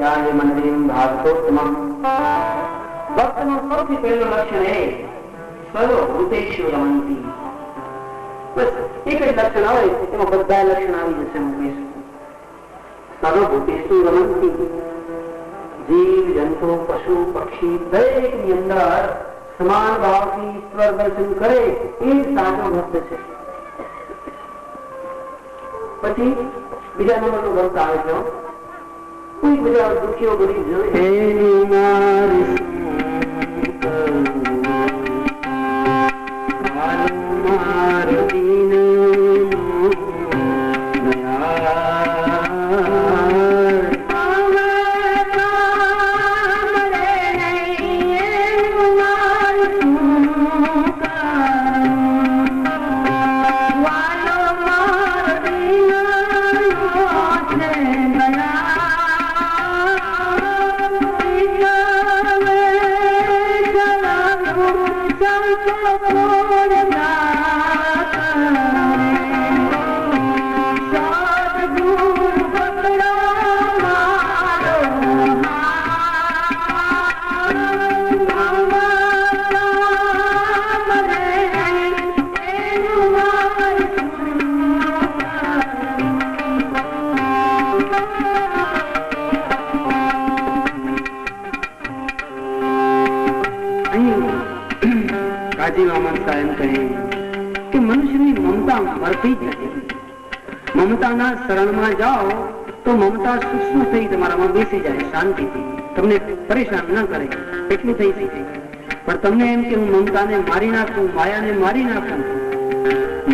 યાય મંદિરમ ભાગવતોત્તમમ. ભક્તનું સૌથી પહેલું લક્ષણ એ સર્વભૂતેષુ રમંતી. બસ એક જ લક્ષણ આવે એમાં બધા લક્ષણ આવી જશે. હું કહીશું સર્વભૂતેષુ રમંતી. જીવ જંતુ પશુ પક્ષી દરેક ની અંદર સમાન ભાવથી ઈશ્વર દર્શન કરે એ સાચો ભક્ત છે. પછી બીજા નંબરનો ભક્ત આવે છે કોઈ બધા દુખીઓ ગરીબ જોઈએ મમતાના શરણમાં જાઓ તો મમતા સૂક્ષ્મ થઈ તમારામાં બેસી જાય શાંતિથી, તમને પરેશાન ન કરે એટલું થઈ શકે. પણ તમને એમ કે હું મમતાને મારી નાખું, માયાને મારી નાખું,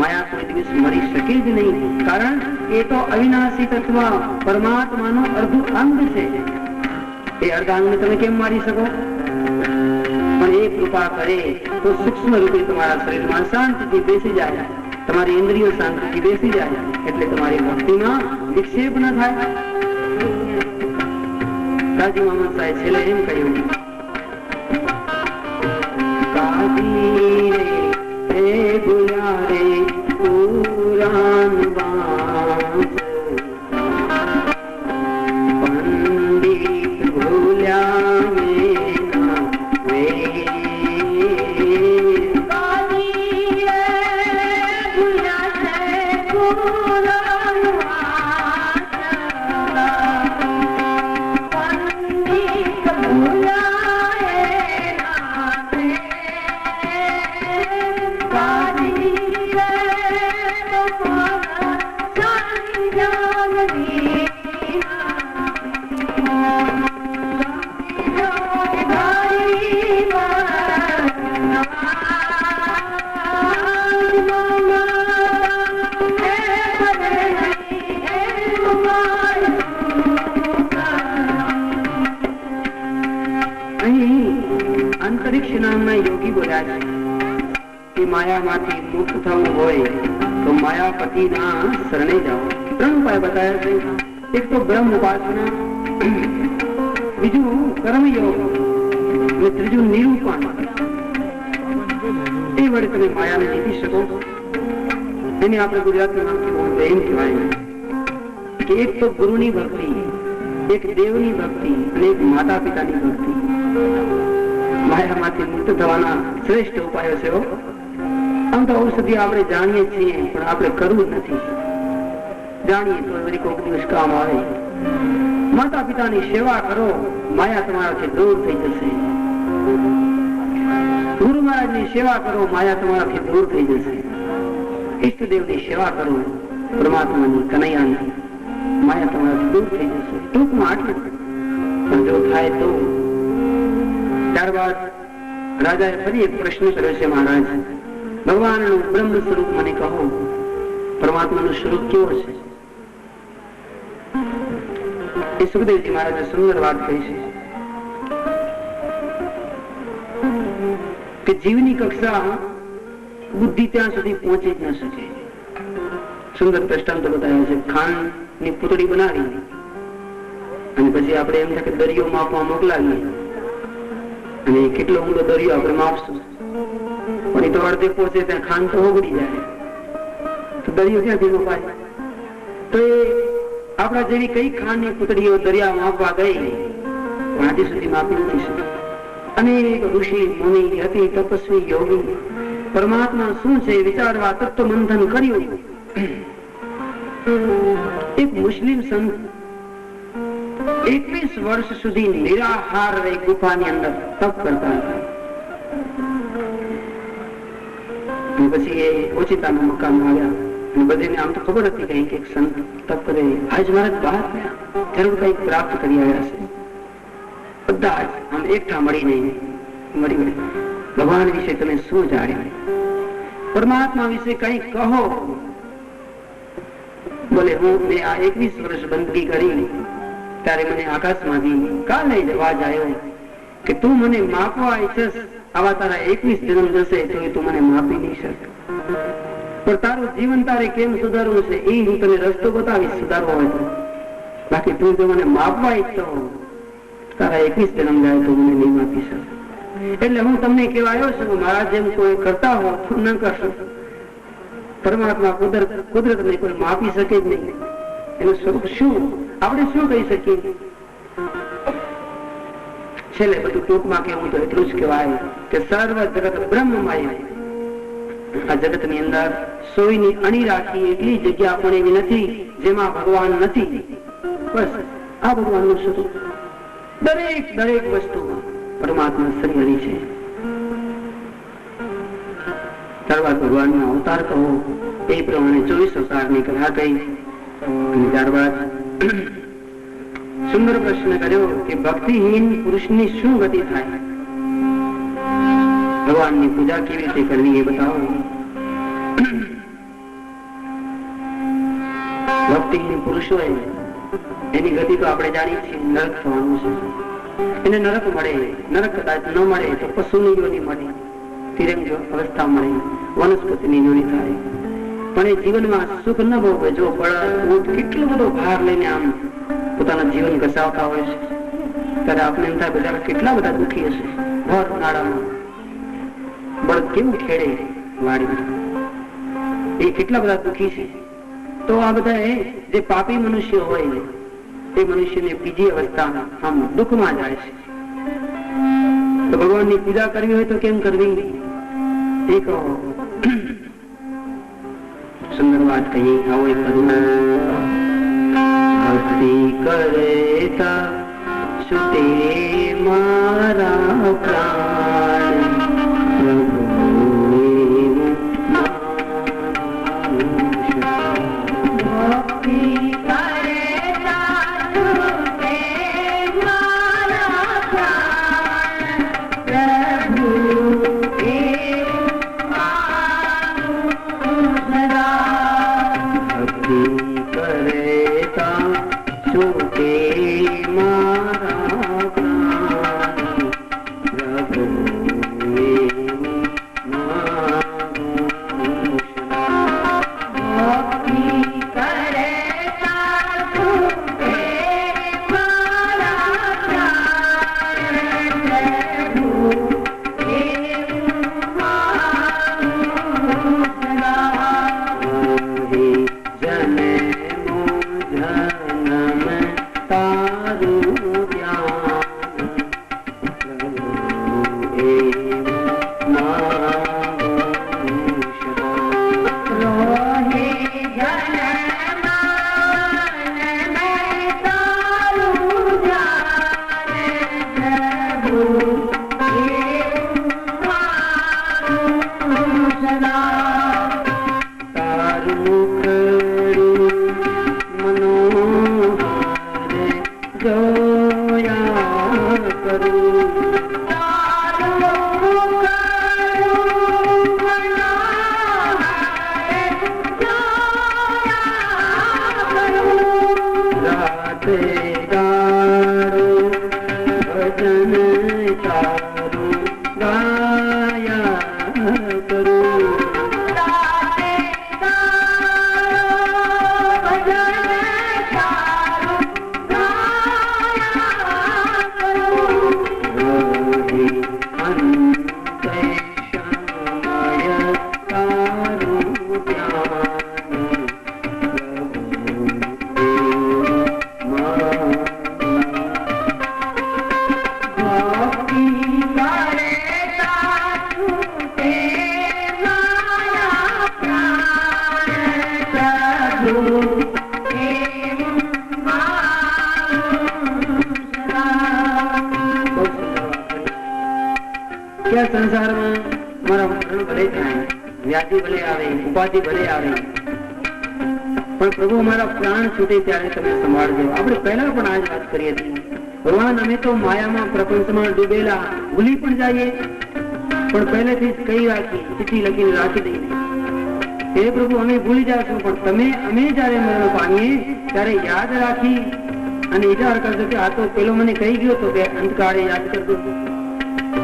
માયા કોઈ દિવસ મરી શકે જ નહીં. કારણ એ તો અવિનાશી તત્વ પરમાત્માનું અર્ધું અંગ છે. એ અર્ધાંગને તમે કેમ મારી શકો? પણ એ કૃપા કરે તો સૂક્ષ્મ રૂપે તમારા શરીરમાં શાંતિથી બેસી જાય, તમારી ઇન્દ્રિયો શાંતિથી બેસી જાય, એટલે તમારી ભક્તિમાં વિક્ષેપ ન થાય. કાજી મોહમ્મદ સાહેબ છેલ્લે એમ કહ્યું, કાજી રે ગુયા રે પુરાણ પંડિત ભૂલ્યા માયામાંથી મુક્ત થવું હોય તો માયાપતિના શરણે જાઓ. 3 ઉપાય બતાવ્યા છે. એક તો બ્રહ્મ ઉપાસના, બીજું કર્મયોગ અને ત્રીજું નિરૂપણ. એ વડે તમે માયાને જીતી શકો. એને આપણે ગુજરાતીમાં એમ કહેવાય કે એક તો ગુરુની ભક્તિ, એક દેવની ભક્તિ અને એક માતા પિતાની ભક્તિ. માયામાંથી મુક્ત થવાના શ્રેષ્ઠ ઉપાયો છે. આમ તો ઔષધિ આપણે જાણીએ છીએ પણ આપણે કરવું નથી. જાણીએ તો વળી કોઈક દિવસ કામ આવે. માતા પિતાની સેવા કરો, માયા તમારાથી દૂર થઈ જશે. ગુરુ મહારાજની સેવા કરો, માયા તમારાથી દૂર થઈ જશે. ઈષ્ટદેવની સેવા કરો, પરમાત્માની કનૈયાની, માયા તમારાથી દૂર થઈ જશે. ટૂંકમાં આટલું. પણ જો થાય તો. ત્યારબાદ રાજાએ ફરી એક પ્રશ્ન કર્યો છે, મહારાજ ભગવાનનું બ્રહ્મ સ્વરૂપ મને કહો, પરમાત્માનું સ્વરૂપ કેવો છે? એ સુખદેવજી મહારાજે સુંદર વાત કહી છે કે જીવની કક્ષા બુદ્ધિ ત્યાં સુધી પહોંચી જ ન શકે. સુંદર દ્રષ્ટાંત બતાવ્યો છે. ખાંડની પૂતળી બનાવી અને પછી આપણે એમ થાય કે દરિયો માપવા મોકલાવીએ અને કેટલો ઊંડો દરિયો આપણે માપશું, પણ એ તો અડધે પહોંચે ત્યાં ખાંડ તો ઓગળી જાય, તો દરિયો ક્યાંથી મપાય? તો એ આપણા જેવી કઈ ખાંડની પુતળીઓ દરિયા માપવા ગઈ પણ આજે સુધી માપી નથી શકી. અનેક ઋષિ મુનિ યતિ તપસ્વી યોગી પરમાત્મા શું છે વિચારવા તત્વ મંથન કર્યું. એક મુસ્લિમ સંત 21 વર્ષ સુધી નિરાહાર રહી ગુફાની અંદર તપ કરતા હતા. પછી એ ઓચિતાના મકાનમાં આવ્યા અને બધાને આમ તો ખબર હતી કઈ કે સંત તપ કરે. આજ મહારાજ બહાર ગયા, જરૂર કઈક પ્રાપ્ત કરી આવ્યા છે. બધા જ આમ એકઠા મળી ભગવાન વિશે તમે શું જાણ્યું, પરમાત્મા વિશે કઈ કહો. બોલે હું મેં આ 21 વર્ષ બંદગી કરી ત્યારે મને આકાશમાંથી કાલે અવાજ આવ્યો કે તું મને માપવા ઈચ્છસ, આવા તારા 21 જન્મ જશે તો તું મને માપી નહીં શકે, પણ તારું જીવન તારે કેમ સુધારવું છે એ હું તને રસ્તો બતાવીશ સુધારવો હોય તો. બાકી તું જો મને માપવા ઈચ્છતો તારા 21 જન્મ જાય તો મને નહીં માપી શકે. એટલે હું તમને કહેવા આવ્યો છું મારા જેમ કોઈ કરતા હો તો ન કરશો. પરમાત્મા કુદરત ને કોઈ માપી શકે જ નહીં. એનું સ્વરૂપ શું આપણે શું કહી શકીએ. છેલ્લે બધું ટૂંકમાં કેવું તો એટલું જ કહેવાય કે સર્વ જગત બ્રહ્મમય. આ જગત ની અંદર સોયની અણી રાખી એટલી જગ્યા પણ એવી નથી જેમાં ભગવાન નથી. બસ આ ભગવાનનું સ્વરૂપ. દરેક વસ્તુમાં પરમાત્મા શ્રી છે. ત્યારબાદ ભગવાનનો અવતાર કહો એ પ્રમાણે 24 અવતારની કથા કહી. ત્યારબાદ સુંદર પ્રશ્ન કર્યો કે ભક્તિહીન પુરુષની શું ગતિ થાય, ભગવાનની પૂજા કેવી રીતે કરવી એ બતાવો. ભક્તિહીન પુરુષો એની ગતિ તો આપણે જાણીએ છીએ, નરક થવાનું છે. એને નરક મળે, નરક કદાચ ન મળે તો પશુની યોની મળે, તિરંગ અવસ્થા મળે, વનસ્પતિની યોની થાય. પણ એ જીવનમાં સુખ ન ભોગવે. જો બળદ કેટલો બધો ભાર લઈને આમ પોતાના જીવન ઘસાવતા હોય છે ત્યારે આપણે એમ થાય બધા કેટલા બધા દુઃખી હશે. ભર ઉનાળામાં બળદ કેવું ખેડે વાડીમાં, એ કેટલા બધા દુઃખી છે. તો આ બધા જે પાપી મનુષ્ય હોય એ મનુષ્યને બીજી અવસ્થામાં આમ દુઃખમાં જાય છે. તો ભગવાનની પૂજા કરવી હોય તો કેમ કરવી એ કહો. સુંદર વાત કહીએ. આવો એક ભક્તિ કરે તા સુતે મારા પ્રાણ, કે સંસારમાં મારા મરણ ભલે થાય, વ્યાધિ ભલે આવે, ઉપાધિ ભલે આવે, પણ પ્રભુ મારા પ્રાણ છૂટે ત્યારે તમે સંભાળજો. આપણે પહેલા પણ આ જ વાત કરી હતી. ભગવાન અમે તો માયામાં પ્રપંચમાં ડૂબેલા, ભૂલી પણ જઈએ, પણ પહેલેથી જ કઈ રાખી, ચિઠ્ઠી લખીને રાખી દઈએ, હે પ્રભુ અમે ભૂલી જશું, પણ અમે જયારે મરણ પામીએ ત્યારે યાદ રાખી અને વિચાર કરજો કે આ તો પેલો મને કહી ગયો તો કે અંતકાળે યાદ કરજો.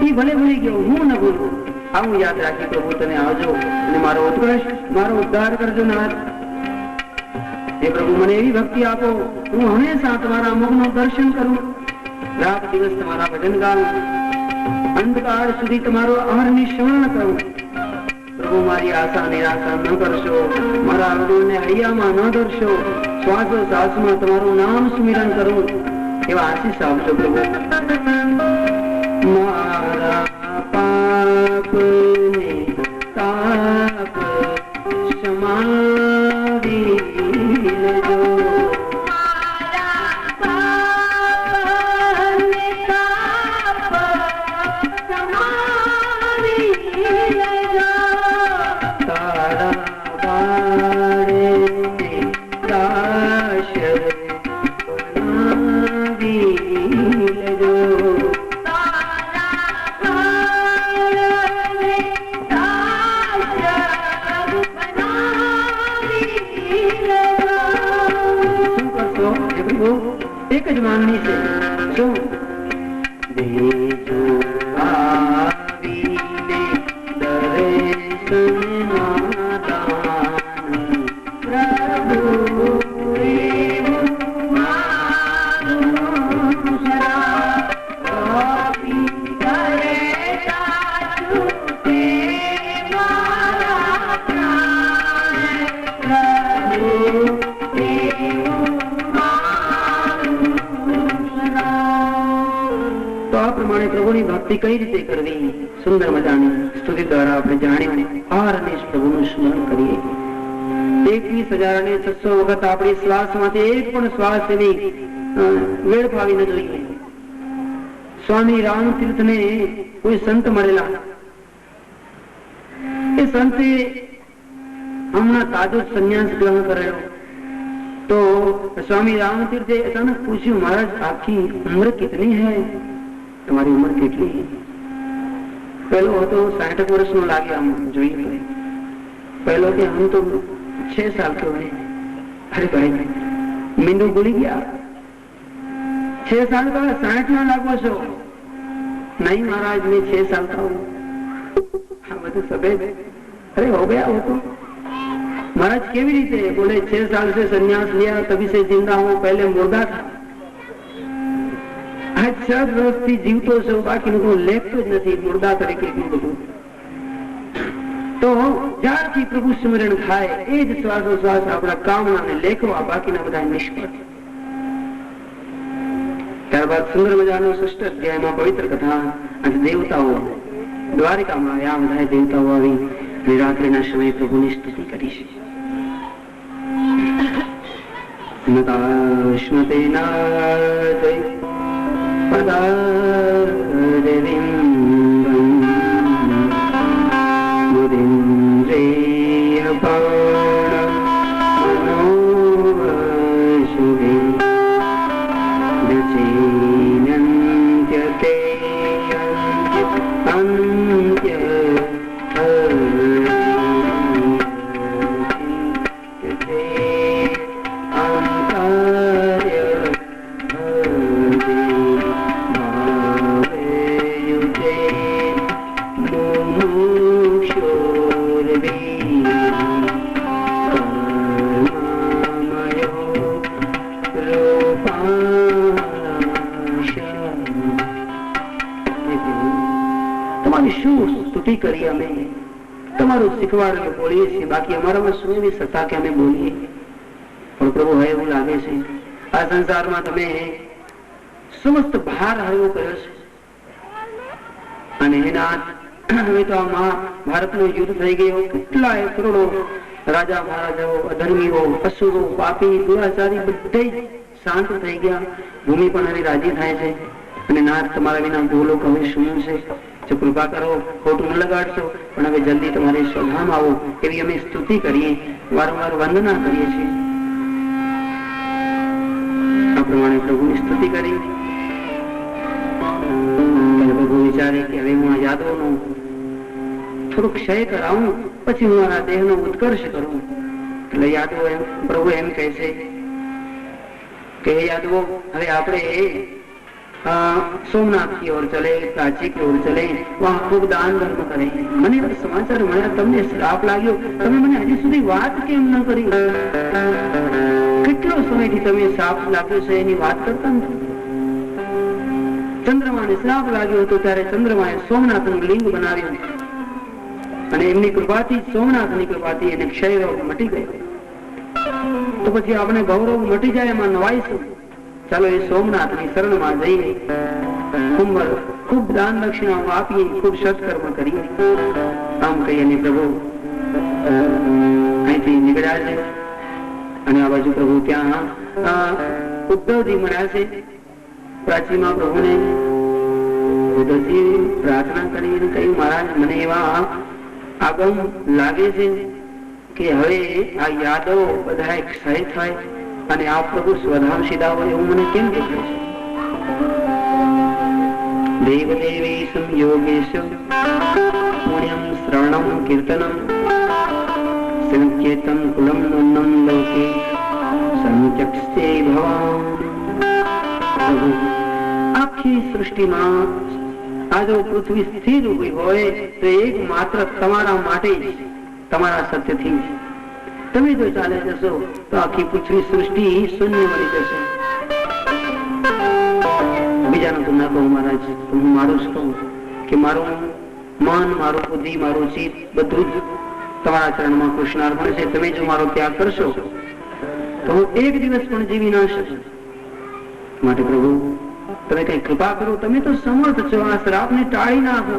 એ ભલે ભૂલી ગયો, હું ન ભૂલું. આવું યાદ રાખી પ્રભુ તમે આવજો અને મારો ઉત્કર્ષ, મારો ઉદ્ધાર કરજો નાથ. હે પ્રભુ મને એવી ભક્તિ આપો, હું હંમેશા તમારા મુખનું દર્શન કરું, રાત દિવસ તમારા ભજન ગાઉં, અંતકાળ સુધી તમારો અમરની સ્મરણ કરું. પ્રભુ મારી આશા નિરાશા ન કરશો, મારા અવગુણને હૈયામાં ન ધરશો, શ્વાસો શ્વાસમાં તમારું નામ સ્મરણ કરું એવા આશીષ આપજો પ્રભુ. મારા પાપને તાપ સમાવી લેજો, એક જ માંગણી છે. શું? દેજો આવીને દર્શનમાં દાન, પ્રભુ એવું મારું આપી કરે છૂટે મારા પ્રાણ, પ્રભુ તો આ પ્રમાણે પ્રભુની ભક્તિ કઈ રીતે કરવી, સુંદર મજાની સ્તુતિ દ્વારા આપણે જાણ્યું. અહર્નિશ પ્રભુનું સ્મરણ કરીએ. 21,600 વખત આપણી શ્વાસમાંથી એક પણ શ્વાસ એની વેડફાવી ન જોઈએ. સ્વામી રામતીર્થને કોઈ સંત મળેલા. એ સંતે હમણાં તાજો સંન્યાસ ગ્રહણ કરેલો. તો સ્વામી રામતીર્થે અચાનક પૂછ્યું, મહારાજ આપકી ઉમ્ર કિતની હૈ? તમારી ઉંમર કેટલી? પેલો હતો 60 વર્ષનો લાગે, આમ જોઈએ પેલો કે હમ તો 6 સાલ કે હોય. અરે ભાઈ મીંડું ભૂલી ગયા, 6 સાલ का 60 ના લાગો છો? नहीं महाराज मैं 6 साल का हूँ. हाँ બધું સફેદ. अरे हो गया वो तो. महाराज केवी रीते? बोले 6 साल से संन्यास लिया, तभी से जिंदा हूँ, पहले मुर्दा था. आज 6 વર્ષથી જીવતો છું, બાકી હું લેખતો જ નથી, મુર્દા તરીકે બધું. તો જ્યારથી પ્રભુ સ્મરણ થાય એ જ શ્વાસોશ્વાસ આપણા કામનાને લેખવા, બાકીના બધા નિષ્ફળ. ત્યારબાદ સુંદર મજાનો 6th અધ્યાયમાં પવિત્ર કથા. આજે દેવતાઓ દ્વારિકામાં આવ્યા, બધા દેવતાઓ આવી રાત્રિના સમયે પ્રભુની સ્તુતિ કરી છે. કરી અમે તમારું શીખવાડેલું બોલીએ છીએ, બાકી અમારામાં શું એવી સત્તા કે અમે બોલીએ? પણ પ્રભુ હવે એવું લાગે છે આ સંસારમાં તમે સમસ્ત ભાર હળવો કર્યો છે અને એના હવે તો આ મહાભારતનું યુદ્ધ થઈ ગયું. કેટલાય કરોડો રાજા મહારાજાઓ, અધર્મીઓ, અસુરો, પાપી, દુરાચારી બધા શાંત થઈ ગયા. ભૂમિ પણ હવે રાજી થાય છે અને નાથ તમારા વિના ભૂલો હવે શું છે? જો કૃપા કરો, ખોટું ન લગાડશો, પણ હવે જલ્દી તમારે સ્વધામ આવો એવી અમે સ્તુતિ કરીએ, વારંવાર વંદના કરીએ છીએ. આ પ્રમાણે પ્રભુની સ્તુતિ કરી પ્રભુ વિચારે કે હવે હું આ યાદવનો થોડો ક્ષય કરાવું, પછી હું મારા દેહનો ઉત્કર્ષ કરું. એટલે યાદવો પ્રભુ એમ કહે છે કે યાદવો હવે આપણે सोमनाथ की ओर चले, प्राची की ओर चले, वहां खूब दान धर्म करें. મને સમાચાર મળ્યા તમને શ્રાપ લાગ્યો, તમે મને હજી સુધી વાત કેમ ન કરી? કેટલો સમયથી તમે શ્રાપ લાગ્યો છે એની વાત કરતા નથી. ચંદ્રમાને શ્રાપ લાગ્યો હતો ત્યારે ચંદ્રમાએ સોમનાથનું લિંગ બનાવ્યું અને એમની કૃપાથી, સોમનાથની કૃપાથી એને ક્ષય રોગ મટી ગયો. તો પછી આપણે ગૌરવ મટી જાય એમાં નવાઈશું. ચાલો એ સોમનાથની શરણમાં જઈએ, ખૂબ દાન દક્ષિણાઓ આપીએ, ખૂબ સત્કર્મ કરીએ. આમ કહીએ પ્રભુ અહીંથી નીકળ્યા છે અને આ બાજુ પ્રભુ ત્યાં ઉદ્ધવજી મળ્યા છે. પ્રાચીમાં પ્રભુને ઉદ્ધવજી પ્રાર્થના કરીને કહ્યું, મહારાજ મને એવા આગમ લાગે છે કે હવે આ યાદવ બધા ક્ષય થાય અને આ પ્રભુ સ્વધામ સીધા હોય એવું મને કેમ દેખાય છે? દેવ દેવી સંયોગેશ પુણ્યમ શ્રવણમ કીર્તનમ સંકેતમ કુલમ નંદમ લોકે સંચક્ષતે ભવામ. આખી સૃષ્ટિમાં આ જો પૃથ્વી સ્થિર ઉભી હોય તો એક માત્ર તમારા માટે જ, તમારા સત્યથી. તમે જો ચાલે જશો તો આખી પૃથ્વી સૃષ્ટિ શૂન્ય મળી જશે. બીજાનું તો ના કહું મહારાજ, હું મારું જ કહું કે મારું મન, મારું બુદ્ધિ, મારું ચિત્ત બધું જ તમારા ચરણમાં કૃષ્ણાર્પણ છે. તમે જો મારો ત્યાગ કરશો તો હું એક દિવસ પણ જીવી ના શકું. માટે પ્રભુ તમે કઈ કૃપા કરો, તમે તો સમર્થ છો, આ શ્રાપને ટાળી નાખો.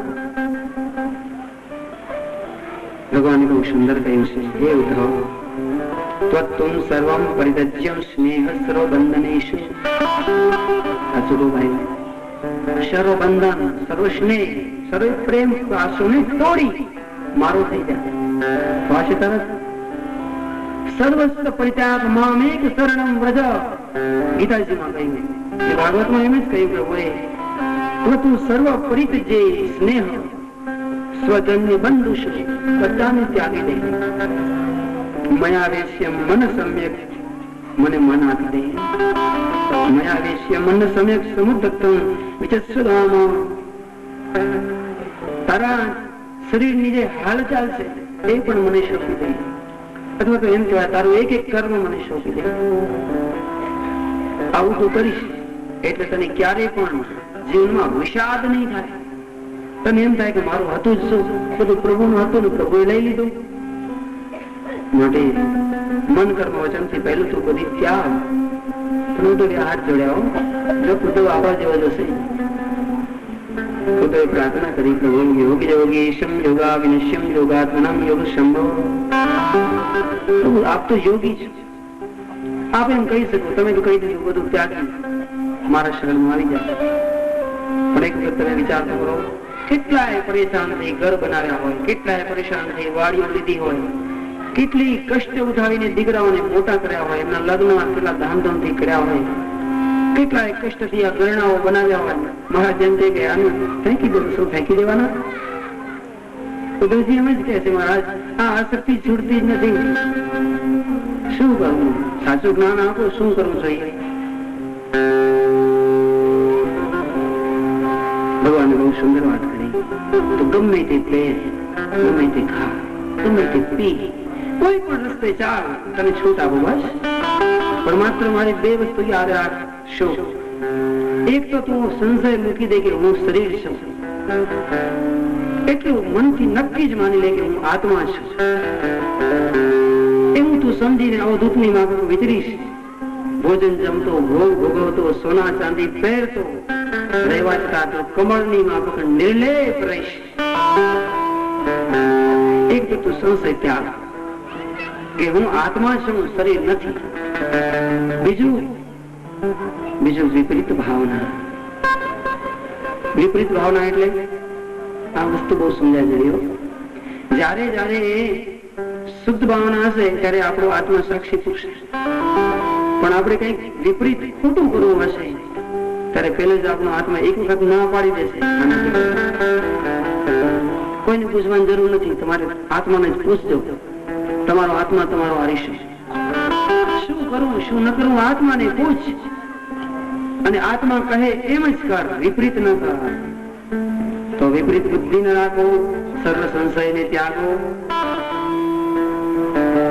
ભગવાને બહુ સુંદર કહ્યું છે, હે ઉદ્ધવ ત્વત્તુમ સર્વમ પરિત્યજ્ય સ્નેહસ્રો બંધનેષુ. સાચું ભાઈ, સર્વ બંધન, સર્વ સ્નેહ, સર્વ પ્રેમ પાસોને તોડી મારો થઈ જાય. વાશે તરત સર્વસ્વ પરિત્યાગ મામેક શરણમ વ્રજ. ગીતાજીમાં કહ્યું, ભાગવતમાં એમ જ કહ્યું પ્રભુએ, તું સર્વ પરિત્યજ્ય સ્નેહ સ્વજન્ય બંધુષ બધાને ત્યાગી દે. મયાવેશ્ય મન સમ્યક, મને મન આપી દે. મયાવેશ્ય મન સમ્યક સમુદ્રતમ વિચસ્વધામ. તારા શરીરની જે હાલચાલ છે એ પણ મને સોંપી દે, અથવા તો એમ કહેવાય તારું એક એક કર્મ મને સોંપી દે. આવું તું કરીશ એટલે તને ક્યારેય પણ જીવનમાં વિષાદ નહીં થાય. તને એમ થાય કે મારું હતું જ શું, બધું પ્રભુનું હતું ને પ્રભુએ લઈ લીધું. માટે મન કર્મ વચન થી પહેલું તું બધી ત્યાગ. હાથ જોડ્યા જો ઉદ્ધવ આવા જેવા જશે. ઉદ્ધવે પ્રાર્થના કરી, પ્રભુ યોગ યોગેશમ યોગા વિનિશ્યમ યોગાત્મનમ યોગ સંભવ. પ્રભુ આપ તો યોગી છો, આપ એમ કહી શકો, તમે તો કહી દીધું બધું ત્યાગી મારા શરણમાં આવી જાય. પણ એક વખત તમે વિચાર કરો, કેટલાય પરેશાન થઈ ઘર બનાવ્યા હોય, કેટલાય પરેશાન થઈ વાડીઓ લીધી હોય, કેટલી કષ્ટ ઉઠાવીને દીકરાઓને મોટા કર્યા હોય, એમના લગ્ન કેટલા ધામધૂમથી કર્યા હોય, કેટલાય કષ્ટથી આ ઘરણાઓ બનાવ્યા હોય. મહારાજ એમ કહે કે આનું ફેંકી દેવું, શું ફેંકી દેવાના? ઉદ્ધવજી એમ જ કહે છે, મહારાજ આ આસક્તિ છૂટતી જ નથી, શું કરવું? સાચું જ્ઞાન આપો, શું કરવું જોઈએ? ભગવાને બહુ સુંદર વાત કરી, તો ગમે તે પ્લેસ, ગમે તે ખા, ગમે તે પી, કોઈ પણ રસ્તે ચાલ, તને છૂટ આપો બસ. પણ માત્ર મારી બે વસ્તુ યાદ રાખ. શું? એક તો તું સંશય મૂકી દે કે હું શરીર છું, એટલું મનથી નક્કી જ માની લે કે હું આત્મા છું. એવું તું સમજીને અવધૂતની માફક વિચરીશ. ભોજન જમતો, ભોગ ભોગવતો, સોના ચાંદી પહેરતો, રહેવા છતાં તો કમળની માફક નિર્લેપ રહીશ. એક તો તું સંશય ત્યાગ કે હું આત્મા છું, શરીર નથી. બીજું વિપરીત ભાવના. વિપરીત ભાવના એટલે આ વસ્તુ બહુ સમજાય જજો. જ્યારે જ્યારે શુદ્ધ ભાવના હશે ત્યારે આપણો આત્મા સાક્ષી પૂછશે. પણ આપણે કંઈક વિપરીત ખોટું કરવું હશે ત્યારે પહેલે જ આપણો આત્મા એક વખત ના પાડી દેશે. કોઈને પૂછવાની જરૂર નથી, તમારે આત્માને જ પૂછજો. તમારો આત્મા તમારો હરીશ. શું કરવું શું ન કરવું આત્માને પૂછ, અને આત્મા કહે એમ જ કર, વિપરીત ન કર. તો વિપરીત બુદ્ધિ ન રાખો, સર્વ સંશયને ત્યાગો.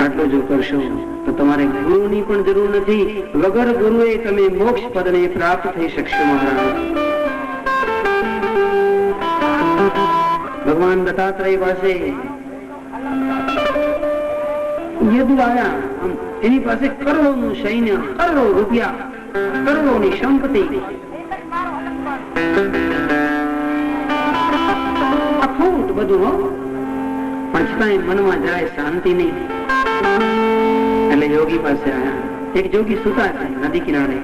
આટલું જો કરશો તો તમારે ગુરુની પણ જરૂર નથી. વગર ગુરુએ તમે મોક્ષ પદને પ્રાપ્ત થઈ શકશો. મહારાજ ભગવાન દત્તાત્રેય પાસે યદુ આવ્યા, એની પાસે કરોડોનું સૈન્ય, કરોડો રૂપિયા, કરોડોની સંપત્તિ, અખૂટ બધું, પણ છતાંય મનમાં જરાય શાંતિ નહીં. એટલે યોગી પાસે આવ્યા. એક જોગી સુતા છે નદી કિનારે,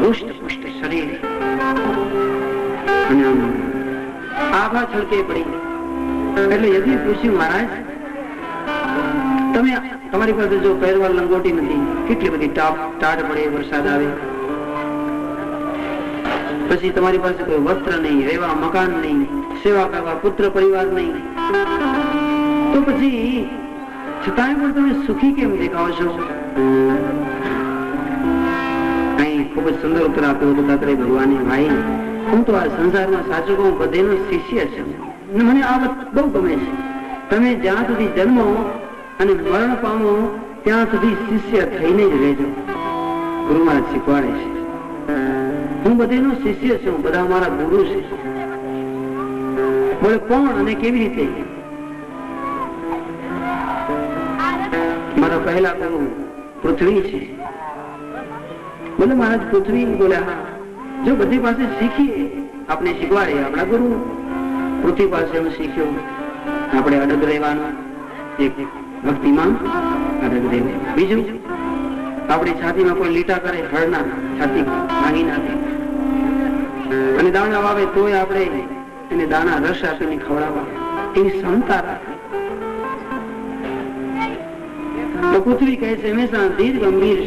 પુષ્ટ શરીર, અને આભા છલકે પડી. એટલે યદી પૂછ્યું, મહારાજ તમે તમારી પાસે જો પહેરવા લંગોટી નથી, કેટલી બધી ટાઢ પડે, વરસાદ આવે, પછી તમારી પાસે કોઈ વસ્ત્ર નહીં, રહેવા મકાન નહીં, સેવા કરવા પુત્ર પરિવાર નહીં, તો પછી છતાંય પણ તમે સુખી કેમ દેખાવો છો? અહીં ખૂબ જ સુંદર ઉત્તર આપ્યો દત્તાત્રેય ભગવાને. ભાઈ, હું તો આ સંસારમાં સાચું કહું બધેનો શિષ્ય છું. મને આ વાત બહુ ગમે છે. તમે જ્યાં સુધી જન્મો અને મરણ પામો ત્યાં સુધી શિષ્ય થઈને જ રહેજો. ગુરુ મહારાજ શીખવાડે છે, હું બધેનો શિષ્ય છું, બધા મારા ગુરુ છે. બોલે કોણ અને કેવી રીતે? મારા પહેલા ગુરુ પૃથ્વી છે. બોલે મહારાજ પૃથ્વી? બોલે હા. જો બધી પાસે શીખીએ, આપણે શીખવાડે આપણા ગુરુ. પૃથ્વી પાસે હું શીખ્યો, આપણે અડગ રહેવાનું, એક ભક્તિમાં અડગ રહેવું. બીજું, આપણી છાતીમાં કોઈ લીટા કરે, હળના છાતી ભાંગી નાખે, અને દાણા વાવે તોય આપણે એને દાણા રસ આપીને ખવડાવવા, એની ક્ષમતા રાખે. તો પૃથ્વી કહે છે હંમેશા ધીર ગંભીર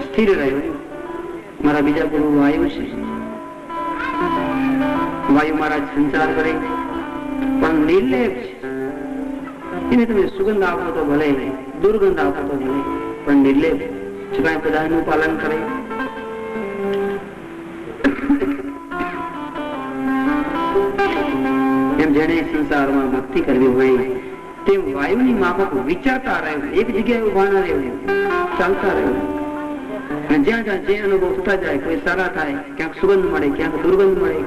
સ્થિર રહ્યો. મારા બીજા ગુરુ વાયુ છે. વાયુ મહારાજ સંચાર કરે પણ નિર્લેપ છે. એને તમે સુગંધ આપો તો ભલે, દુર્ગંધ આપો તો ભલે, પણ નિર્લેપ છતાં બધાનું પાલન કરે. એમ જેને સંસારમાં ભક્તિ કરવી હોય તેમ વાયુની માફક વિચારતા રહેવું, એક જગ્યાએ ઉભા ના રહેવું, ચાલતા રહેવું. અને જ્યાં જ્યાં જે અનુભવ થતા જાય, કોઈ સારા થાય, ક્યાંક સુગંધ મળે, ક્યાંક દુર્ગંધ મળે.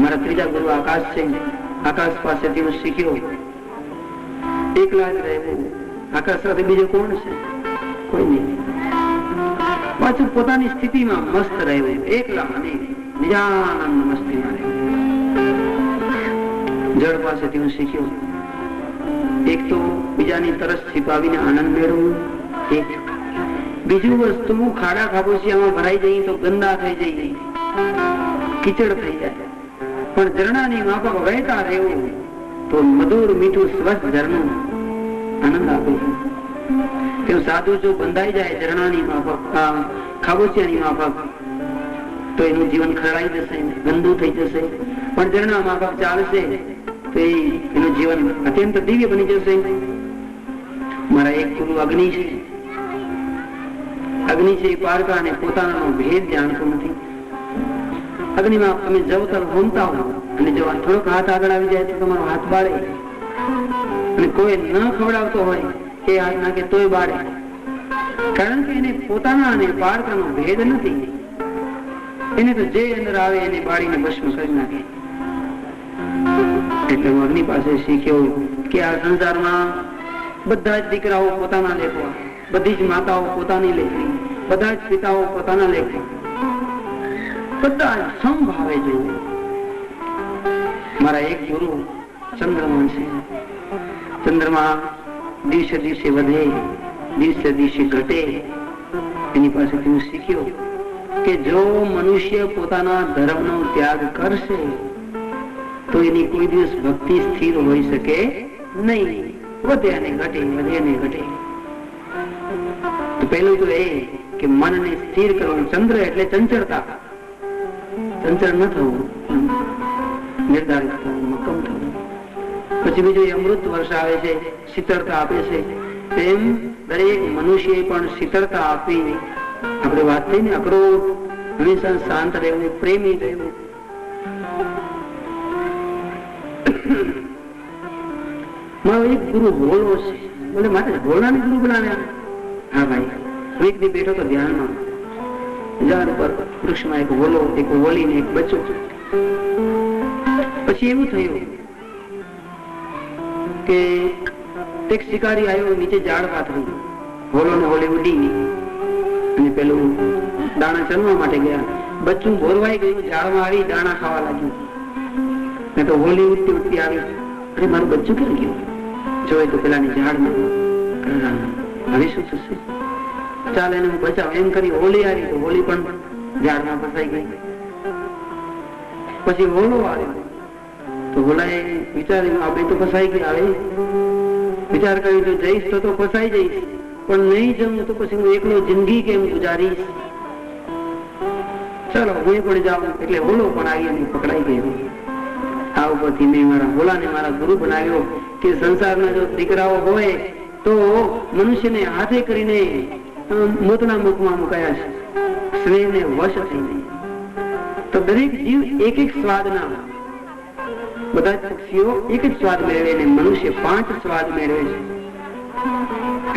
મારા ત્રીજા ગુરુ આકાશ છે. આકાશ પાસેથી હું શીખ્યો એકલા જ રહેવું. આકાશ સાથે બીજો કોણ છે? કોઈ નહીં. પાછું પોતાની સ્થિતિમાં મસ્ત રહેવું, એકલા અને નિજાનંદ મસ્તીમાં રહેવું. જળ પાસેથી હું શીખ્યો એક તો બીજાની તરસ છીપાવીને આનંદ મેળવવું. એક બીજું વસ્તુ, ખાડા ખાબોચિયામાં ભરાઈ જઈએ તો ગંદા થઈ જઈએ, કીચડ થઈ જાય, પણ ઝરણાની માફક વહેતા રહેવું તો મધુર મીઠું સ્વસ્થ ઝરણું આનંદ આપે છે. તેમ સાધુ જો બંધાઈ જાય ઝરણાની માફક, ખાબોચિયાની માફક, તો એનું જીવન ખરાઈ જશે, ગંદુ થઈ જશે. પણ ઝરણા માફક ચાલશે તો એનું જીવન અત્યંત દિવ્ય બની જશે. મારા એક ગુરુ અગ્નિ છે. અગ્નિ છે એ પારકા અને પોતાનો ભેદ જાણતો નથી. અગ્નિમાં તમે જવતર હોમતા હો અને જો થોડોક હાથ આગળ આવી જાય તો તમારો હાથ બાળે, અને કોઈ ન ખવડાવતો હોય એ હાથ નાખે તોય બાળે, કારણ કે એને પોતાના અને પારકાનો ભેદ નથી. એને તો જે અંદર આવે એને બાળીને ભસ્મ કરી નાખે. એટલે હું અગ્નિ પાસે શીખ્યો કે આ સંસારમાં બધા જ દીકરાઓ પોતાના લેખવા, બધી જ માતાઓ પોતાની લેખવી, બધા જ પિતાઓ પોતાના લેખવા, બધા જ સમભાવે જોઈએ. મારા એક ગુરુ ચંદ્રમા છે. ચંદ્રમા દિવસે દિવસે વધે, દિવસે દિવસે ઘટે. એની પાસેથી હું શીખ્યો કે જો મનુષ્ય પોતાના ધર્મનો ત્યાગ કરશે તો એની કોઈ દિવસ ભક્તિ સ્થિર હોઈ શકે નહીં. વધે અને ઘટે, વધે અને ઘટે. તો પહેલું તો એ કે મનને સ્થિર કરવું. ચંદ્ર એટલે ચંચળતા, ચંચળ ન થવું, નિર્ધારિત થવું, મક્કમ થવું. પછી બીજું અમૃત વર્ષાવે છે, શીતળતા આપે છે. તેમ દરેક મનુષ્ય પણ શીતળતા આપી, આપણે વાત થઈ ને, અક્રોધ, હંમેશા શાંત રહેવું, પ્રેમી રહેવું. મારો એક ગુરુ ભોળો છે, બોલે માટે ભોળાને ગુરુ બનાવ્યા. હા ભાઈ, એક દી બેઠો તો ધ્યાનમાં, ઝાડ ઉપર વૃક્ષમાં એક વોલો, એક વોલી ને એક બચ્ચો. પછી એવું થયું કે એક શિકારી આવ્યો, નીચે ઝાડ પાથરી, વોલો ને વોલી ઉડી અને પેલું દાણા ચરવા માટે ગયા. બચ્ચું ભોરવાઈ ગયું, ઝાડમાં આવી દાણા ખાવા લાગ્યું. મેં તો વોલી ઉડતી ઉડતી આવી, અરે મારું બચ્ચું કેમ ગયું? જોયે તો પેલાની ઝાડમાં. હવે શું થશે? ચાલ એને હું બચાવ એમ કરી હોલી આવી, તો હોલી પણ ઝાડમાં ફસાઈ ગઈ. પછી હોલો આવ્યો તો હોલાએ વિચાર્યું આપણે તો ફસાઈ ગયા. હવે વિચાર કર્યો તો જઈશ તો ફસાઈ જઈશ, પણ નહીં જવું તો પછી હું એકલો જિંદગી કેમ ગુજારીશ? ચાલો હું પણ જાઉં. એટલે હોલો પણ આવી અને પકડાઈ ગયો. આ ઉપરથી મેં મારા હોલાને મારા ગુરુ બનાવ્યો કે સંસારના જો દીકરાઓ હોય તો મનુષ્યને હાથે કરીને મોતના મુખમાં મુકાયા છે, સ્નેહને વશ થઈને. તો દરેક જીવ એક એક સ્વાદના, બધા પક્ષીઓ એક જ સ્વાદ મેળવે ને મનુષ્ય 5 સ્વાદ મેળવે છે.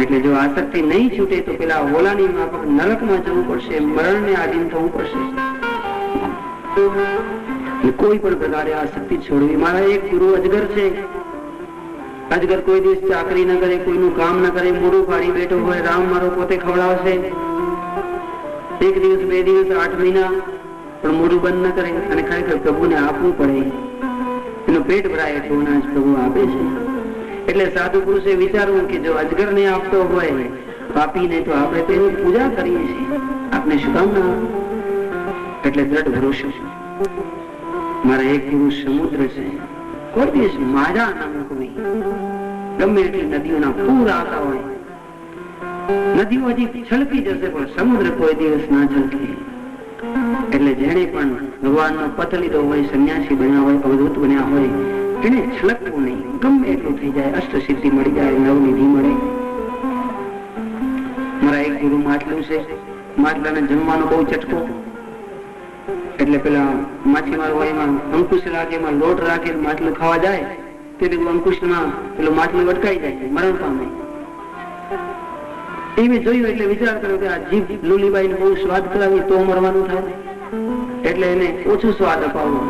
એટલે જો આસક્તિ નહીં છૂટે તો પેલા હોલાની માફક નરકમાં જવું પડશે, મરણને આધીન થવું પડશે. કોઈ પણ પ્રકારે આસક્તિ છોડવી. મારા એક ગુરુ અજગર છે. અજગર કોઈ દિવસ ચાકરી ન કરે, કોઈનું કામ ન કરે, મોઢું ફાડી બેઠો હોય, રામ મારો પોતે ખવડાવશે. 1 દિવસ 2 દિવસ 8 મહિના પણ મોઢું બંધ ન કરે અને ખરેખર પ્રભુને આપવું પડે. એનું પેટ ભરાય એટલું અનાજ પ્રભુ આપે છે. એટલે સાધુ પુરુષે વિચારવું કે જો અજગર ને આપતો હોય પાપીને, તો આપણે તો એની પૂજા કરીએ છીએ, આપણે શું કામ ના? એટલે દ્રઢ ભરોસો. મારા એક ગુરુ સમુદ્ર છે, કોઈ દિવસ માજા ના મૂકવી. ગમે એટલી નદીઓના પૂર આવતા હોય, નદીઓ હજી છલકી જશે પણ સમુદ્ર કોઈ દિવસ ના છલકે. એટલે જેને પણ ભગવાનનો પથ લીધો હોય, સંન્યાસી બન્યા હોય, અવધૂત બન્યા હોય, એને છલકવું નહીં. ગમે એટલું થઈ જાય, અષ્ટ સિદ્ધિ મળી જાય, નવનિધિ મળે. મારા એક ગુરુ માટલું છે. માટલાને જમવાનો બહુ ચટકો. એટલે પેલા માછીમાર હોય એમાં અંકુશ રાખે, એમાં લોટ રાખે, માટલું ખાવા જાય તે અંકુશમાં પેલું માટલું અટકાઈ જાય, મરણ પામે. એ મેં જોયું એટલે વિચાર કર્યો કે આ જીભ લુલીબાઈને બહુ સ્વાદ કરાવી તો મરવાનું થાય, એટલે એને ઓછું સ્વાદ અપાવવું.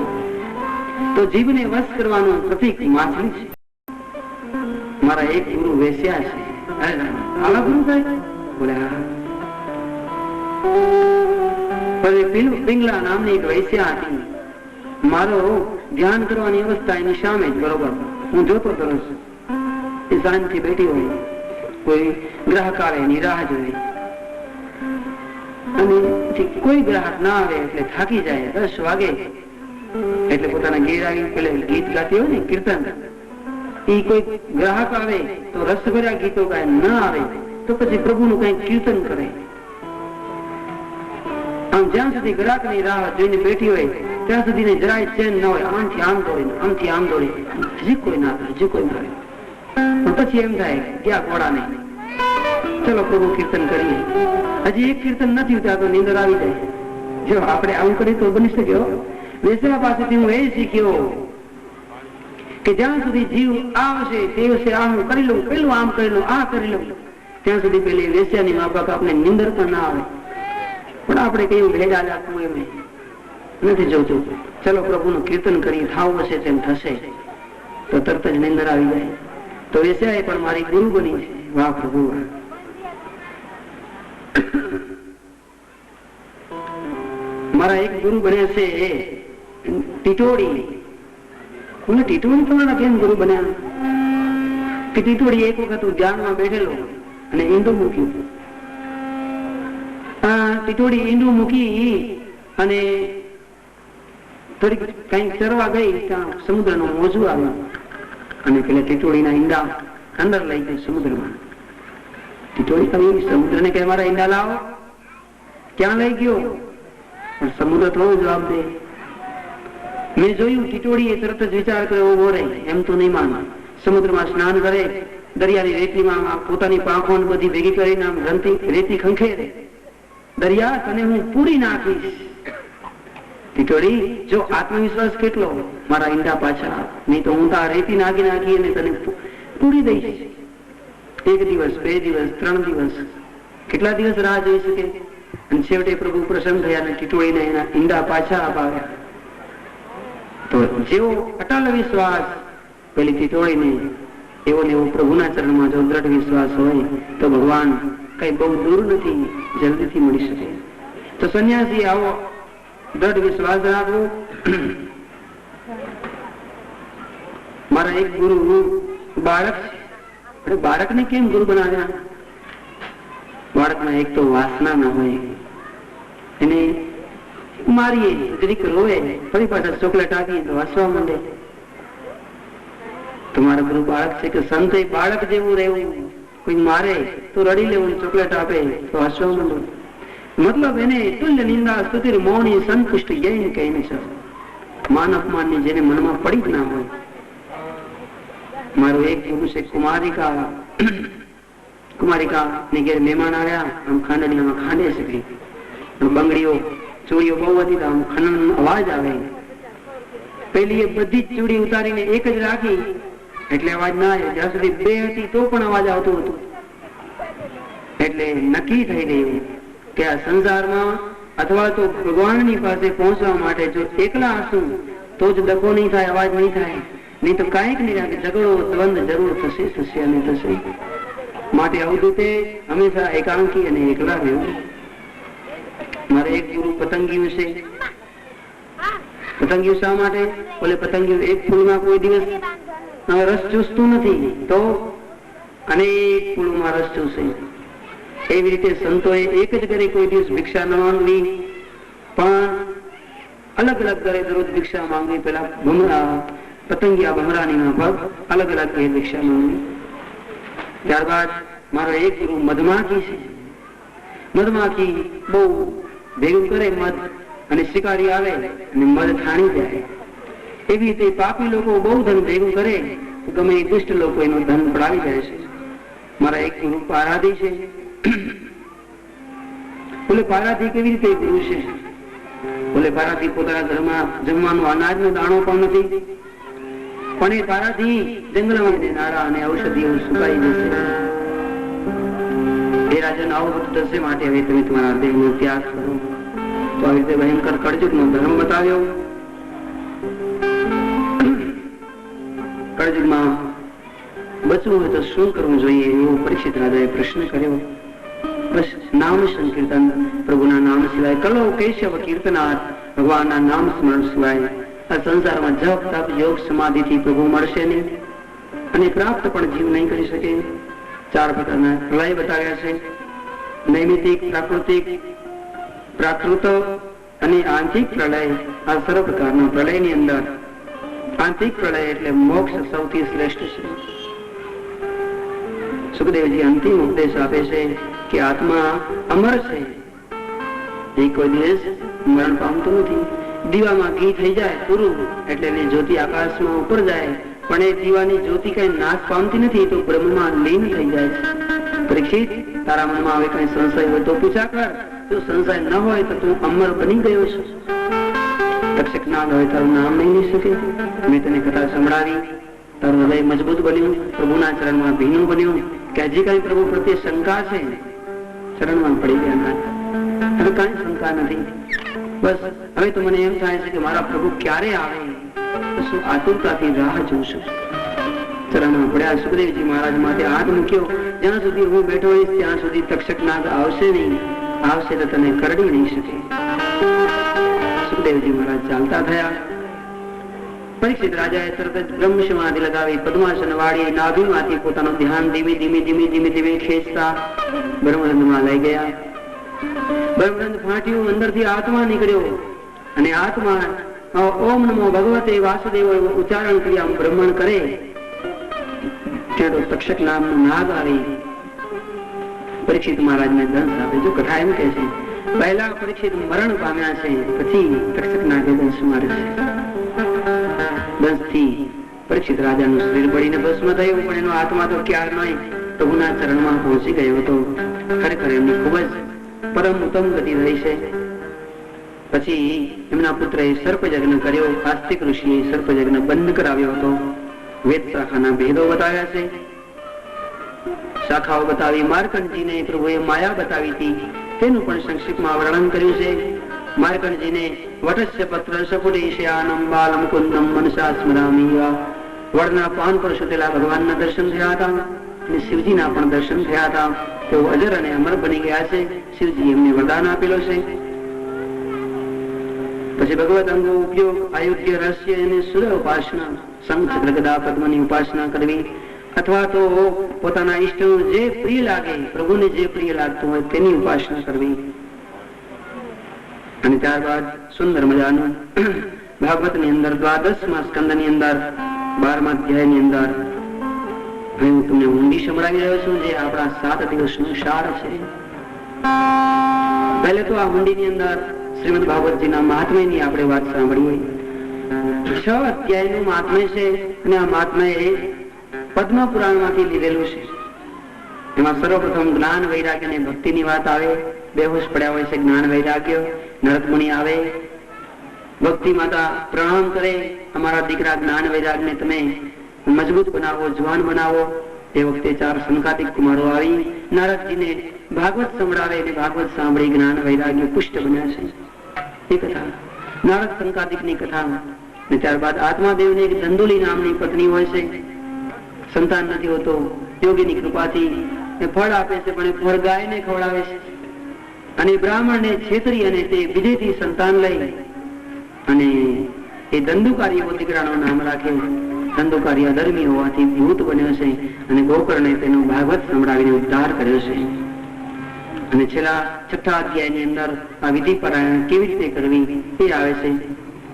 તો જીભને વશ કરવાનું પ્રતીક માછલી છે. મારા એક ગુરુ વેશ્યા છે. આવા ગુરુ થાય? બોલે હા. પિંગલા નામની એક વૈશ્યા હતી. મારો ધ્યાન કરવાની અવસ્થા એની સામે જ, બરોબર હું જોતો હતો. એ શાંતિ બેઠી હોય, કોઈ ગ્રાહક આવે એની રાહ જોઈ, અને કોઈ ગ્રાહક ના આવે એટલે થાકી જાય. 10 વાગે એટલે પોતાના ઘેર આવી પેલે ગીત ગાતી હોય ને, કીર્તન. એ કોઈ ગ્રાહક આવે તો રસભર્યા ગીતો ગાય, ના આવે તો પછી પ્રભુનું કઈ કીર્તન કરે. આમ જ્યાં સુધી ગ્રાહકની રાહ જોઈને બેઠી હોય ત્યાં સુધી જરાય ચેન ન હોય. આમથી આમ દોડે, આમથી આમ દોડે, હજી કોઈ ના આવે, હજી કોઈ ના આવે. પણ પછી એમ થાય ક્યાં ઘોડા નહીં, ચલો પ્રભુ કીર્તન કરીએ. હજી એક કીર્તન નથી ત્યાં તો નીંદર આવી જાય. જો આપણે આવું કરીએ તો બની શક્યો. વેસવા પાસેથી હું એ શીખ્યો કે જ્યાં સુધી જીવ આવશે તે દિવસે આ હું કરી લઉં, પેલું આમ કરી લઉં, આ કરી લઉં, ત્યાં સુધી પેલી વેશ્યાની માફક આપણે નીંદર પણ ના આવે. પણ આપણે કયું ભેગા રાખવું એમ નથી જોતું. ચલો પ્રભુનું કીર્તન કરી, થાવ હશે તેમ થશે, તો તરત જ નીંદર આવી જાય. તો વેશ્યાએ પણ મારી ગુરુ બની છે. વાહ પ્રભુ. મારા એક ગુરુ બન્યા છે ટીટોડી. ટીટોડી તમારા કેમ ગુરુ બન્યા? ટીટોડી એક વખત ધ્યાનમાં બેઠેલો અને ઈંડું મૂક્યું. ટીટોડી ઈંડું મૂકી અને થોડીક કઈક ચરવા ગઈ ત્યાં સમુદ્રનું મોજું આવ્યું અને પેલા ટીટોડીના ઈંડા અંદર લઈ ગઈ સમુદ્રમાં. ટીટોડી કહ્યું સમુદ્રને કે મારા ઈંડા લાવો. ક્યાં લઈ ગયો? પણ સમુદ્ર થોડો જવાબ દે. મેં જોયું ટીટોડીએ તરત જ વિચાર કર્યો ઉભો રહે, એમ તો નહીં માનવા. સમુદ્રમાં સ્નાન કરે, દરિયાની રેતીમાં પોતાની પાંખો બધી ભેગી કરીને આમ રેતી ખંખેરે. દરિયા તને હું પૂરી નાખીશ. ટીટોડી જો આત્મવિશ્વાસ કેટલો, મારા ઈંડા પાછા, નહીં તો હું તો આ રેતી નાખી નાખી અને તને પૂરી દઈશ. 1 દિવસ 2 દિવસ 3 દિવસ કેટલા દિવસ રાહ જોઈ શકે? અને છેવટે પ્રભુ પ્રસન્ન થયા અને ટીટોડીને એના ઈંડા પાછા અપાવ્યા. તો જેવો અટલ વિશ્વાસ પેલી ટીટોડીને, એવો ને એવો પ્રભુના ચરણમાં જો દ્રઢ વિશ્વાસ હોય તો ભગવાન કઈ બહુ દૂર નથી, જલ્દીથી મળી શકે. તો સંન્યાસી આવો દ્રઢ વિશ્વાસ રાખવો. મારા એક ગુરુ બાળક છે, બાળકને કેમ ગુરુ બનાવ્યા? બાળકમાં એક તો વાસના ના હોય, એને મારીએ જરીક રોવે, ફરી પાછા ચોકલેટ આપીએ તો હસવા માંડે. તમારા ગુરુ બાળક છે કે સંત બાળક જેવું રહેવું, કોઈ મારે તો રડી લેવું, ચોકલેટ આપે તો હસવા માંડે. મતલબ એને તુલ્ય નિંદા સ્તુતિ મૌની સંતુષ્ટ જૈન કહીને છે. માન અપમાનની જેને મનમાં પડી જ ના હોય. મારું એક ગુરુ છે કુમારિકા ને ઘેર મહેમાન આવ્યા, આમ ખાંડણીમાં ખાંડે છે, બંગડીઓ ચોરીઓ બહુ હતી તો આમ ખનન અવાજ આવે. પેલી એ બધી જ ચૂડી ઉતારીને એક જ રાખી એટલે અવાજ ના આવે. જ્યાં સુધી 2 હતી તો પણ અવાજ આવતો હતો. એટલે નક્કી થઈ ગયું કે આ સંસારમાં અથવા તો ભગવાનની પાસે પહોંચવા માટે જો એકલા હશું તો જ ડખો નહીં થાય, અવાજ નહીં થાય, નહીં તો કાંઈક નહીં થાય. ઝઘડો દ્વંદ જરૂર થશે અને થશે. માટે અવધૂતે હંમેશા એકાંકી અને એકલા રહેવું. મારે એક ગુરુ પતંગિયું છે. પતંગિયું શા માટે? બોલે પતંગિયું એક ફૂલમાં કોઈ દિવસ રસ ચૂસતું નથી તો અનેક ફૂલોમાં રસ ચૂસે. એવી રીતે સંતોએ એક જ ઘરે કોઈ દિવસ ભિક્ષા ન માંગવી, પણ અલગ અલગ ઘરે દરરોજ ભિક્ષા માંગવી. પેલા પતંગિયા ભમરાની પગ અલગ અલગ ઘરે ભિક્ષા માંગવી. ત્યારબાદ મારો એક ગુરુ મધમાખી છે. મધમાખી બહુ ભેગું કરે મધ, અને શિકારી આવે અને મધ છાણી જાય. એવી રીતે પાપી લોકો બહુ ધન ભેગું કરે, ગમે એ દુષ્ટ લોકો એનું ધન પડાવી જાય છે. મારા એક ગુરુ પારાધી છે. બોલે પારાધી કેવી રીતે ગુરુ છે? બોલે પારાધી પોતાના ઘરમાં જમવાનું અનાજનો દાણો પણ નથી, પણ એ પારાધી જંગલમાં નારા અને ઔષધિઓ સુકાઈ જશે. એ રાજન આવું બધું થશે, માટે હવે તમે તમારા દેહનો ત્યાગ કરો. તો આવી રીતે ભયંકર કળજુગનો ધર્મ બતાવ્યો. કળજુગમાં બચવું હોય તો શું કરવું જોઈએ એવો પરીક્ષિત રાજાએ પ્રશ્ન કર્યો. બસ નામ સંકીર્તન, પ્રભુના નામ સિવાય, કલો કેશવ કીર્તનાથ, ભગવાનના નામ સ્મરણ સિવાય આ સંસારમાં જપ તપ યોગ સમાધિથી પ્રભુ મળશે નહીં, અને પ્રાપ્ત પણ જીવ નહીં કરી શકે. 4 પ્રકારના પ્રલય બતાવ્યા છે: નૈમિતિક, પ્રાકૃતિક, પ્રાકૃત અને આંતરિક પ્રલય. આ સર્વ પ્રકારના પ્રલયની અંદર આંતરિક પ્રલય એટલે મોક્ષ સૌથી શ્રેષ્ઠ છે. સુખદેવજી અંતિમ ઉપદેશ આપે છે કે આત્મા અમર છે, એ કોઈ દિવસ મરણ પામતું નથી. દીવામાં ઘી થઈ જાય પૂરું એટલે એની જ્યોતિ આકાશમાં ઉપર જાય, પણ એ દીવાની જ્યોતિ કઈ નાશ પામતી નથી, તો બ્રહ્મમાં લીન થઈ જાય છે. પરીક્ષિત, તારા મનમાં હવે કઈ સંશય હોય તો પૂછા કર. જો સંશય ન હોય તો તું અમર બની ગયો છે. તક્ષક નાગ હોય તારું નામ નહીં લઈ શકે. મેં તને કથા સંભળાવી, તારું હૃદય મજબૂત બન્યું, પ્રભુના ચરણમાં ભીનું બન્યું કે હજી કઈ પ્રભુ પ્રત્યે શંકા છે, ચરણમાં પડી ગયા. હવે કઈ શંકા નથી. બસ હવે તો મને એમ થાય છે કે મારા પ્રભુ ક્યારે આવે, શું આતુરતાથી રાહ જોઉં છું. ચરણમાં પડ્યા. સુખદેવજી મહારાજ માટે હાથ મૂક્યો. જ્યાં સુધી હું બેઠો હોઈશ ત્યાં સુધી તક્ષક નાગ આવશે નહીં, આવશે તો તને કરડી નહીં શકે. સુખદેવજી મહારાજ ચાલતા થયા. પરીક્ષિત રાજાએ તરત જ બ્રહ્મ સમાધિ લગાવી, પદ્માસન વાળી નાભીમાંથી પોતાનું ધ્યાન ધીમે ધીમે ખેંચતા બ્રહ્મરંધમાં લઈ ગયા. બ્રહ્મરંધ્ર ફાટ્યું, અંદરથી આત્મા નીકળ્યો અને આત્મા ઓમ નમો ભગવતે વાસુદેવ ઉચ્ચારણ કરી આમ બ્રહ્મણ કરે ત્યાં તક્ષક નામનું નાગ આવી પરીક્ષિત મહારાજને દંશ આપે. જો કથા એમ કે છે પહેલા પરીક્ષિત મરણ પામ્યા છે, પછી તક્ષક નાગે દંશ મારે છે. દંશથી પરીક્ષિત રાજાનું શરીર પડીને ભસ્મ થયું, પણ એનો આત્મા તો ક્યાર નહીં પ્રભુના ચરણમાં પહોંચી ગયો હતો. ખરેખર એમની ખૂબ જ પરમ ઉત્તમ ગતિ રહી છે. પછી એમના પુત્રએ સર્પયજ્ઞ કર્યો. આસ્તિક ઋષિએ સર્પયજ્ઞ બંધ કરાવ્યો હતો. વેદ શાખાના ભેદો બતાવ્યા છે, શાખાઓ બતાવી. માર્કંડજીને પ્રભુએ માયા બતાવી હતી, તેનું પણ સંક્ષિપ્તમાં વર્ણન કર્યું છે. માર્કંડજીને વટસ્ય પત્ર સપુડેશ્યાનમ બાલમ કુંદમ મનસા સ્મરામી, વડના પાન પર સુતેલા ભગવાનના દર્શન થયા હતા અને શિવજીના પણ દર્શન થયા હતા. તેઓ અજર અને અમર બની ગયા છે. શિવજી એમને વરદાન આપેલો છે. પછી ભગવત અંગો ઉપયોગ, આયુધ્ય, રહસ્ય અને સુર ઉપાસના, શંખ ગદા પદ્મની ઉપાસના કરવી, અથવા તો પોતાના ઈષ્ટનું જે પ્રિય લાગે, પ્રભુને જે પ્રિય લાગતું હોય તેની ઉપાસના કરવી. અને ત્યારબાદ સુંદર મજાનું ભાગવતની અંદર 12મા સ્કંદની અંદર 12મા અધ્યાયની અંદર હું તમને ઊંડી સંભળાવી રહ્યો છું, જે આપણા 7 દિવસનું સાર છે. પહેલે તો આ ઊંડીની અંદર શ્રીમદ ભાગવતજીના મહાત્મ્યની આપણે વાત સાંભળીએ. 6 અધ્યાયનું મહાત્મ્ય છે અને આ મહાત્મ્ય એ પદ્મ પુરાણમાંથી લીધેલું છે. એમાં સર્વપ્રથમ જ્ઞાન વૈરાગ્ય અને ભક્તિની વાત આવે. બેહોશ પડ્યા હોય છે જ્ઞાન વૈરાગ્ય. નરદ મુનિ આવે, ભક્તિ માતા પ્રણામ કરે, અમારા દીકરા જ્ઞાન વૈરાગ્યને તમે મજબૂત બનાવો, જવાન બનાવો. એ વખતે 4 સંકાતિક કુમારો આવી નારદજીને ભાગવત સંભળાવે અને ભાગવત સાંભળી જ્ઞાન વૈરાગ્ય પુષ્ટ બન્યા છે. એ કથા નારદ સંકાતિકની કથા. અને ત્યારબાદ આત્માદેવને એક ધંધુલી નામની પત્ની હોય છે, સંતાન નથી હોતો. યોગીની કૃપાથી એ ફળ આપે છે, પણ એ ફળ ગાયને ખવડાવે છે. અને બ્રાહ્મણને છેતરી અને તે વિજયથી સંતાન લઈ અને એ ધંધુકારી એવો દીકરાનું નામ રાખે. ધંધુકારી અધર્મી હોવાથી ભૂત બન્યો છે અને ગોકર્ણે તેનો ભાગવત સંભળાવીને ઉદ્ધાર કર્યો છે. અને છેલ્લા 6થા અધ્યાયની અંદર આ વિધિ પારાયણ કેવી રીતે કરવી એ આવે છે.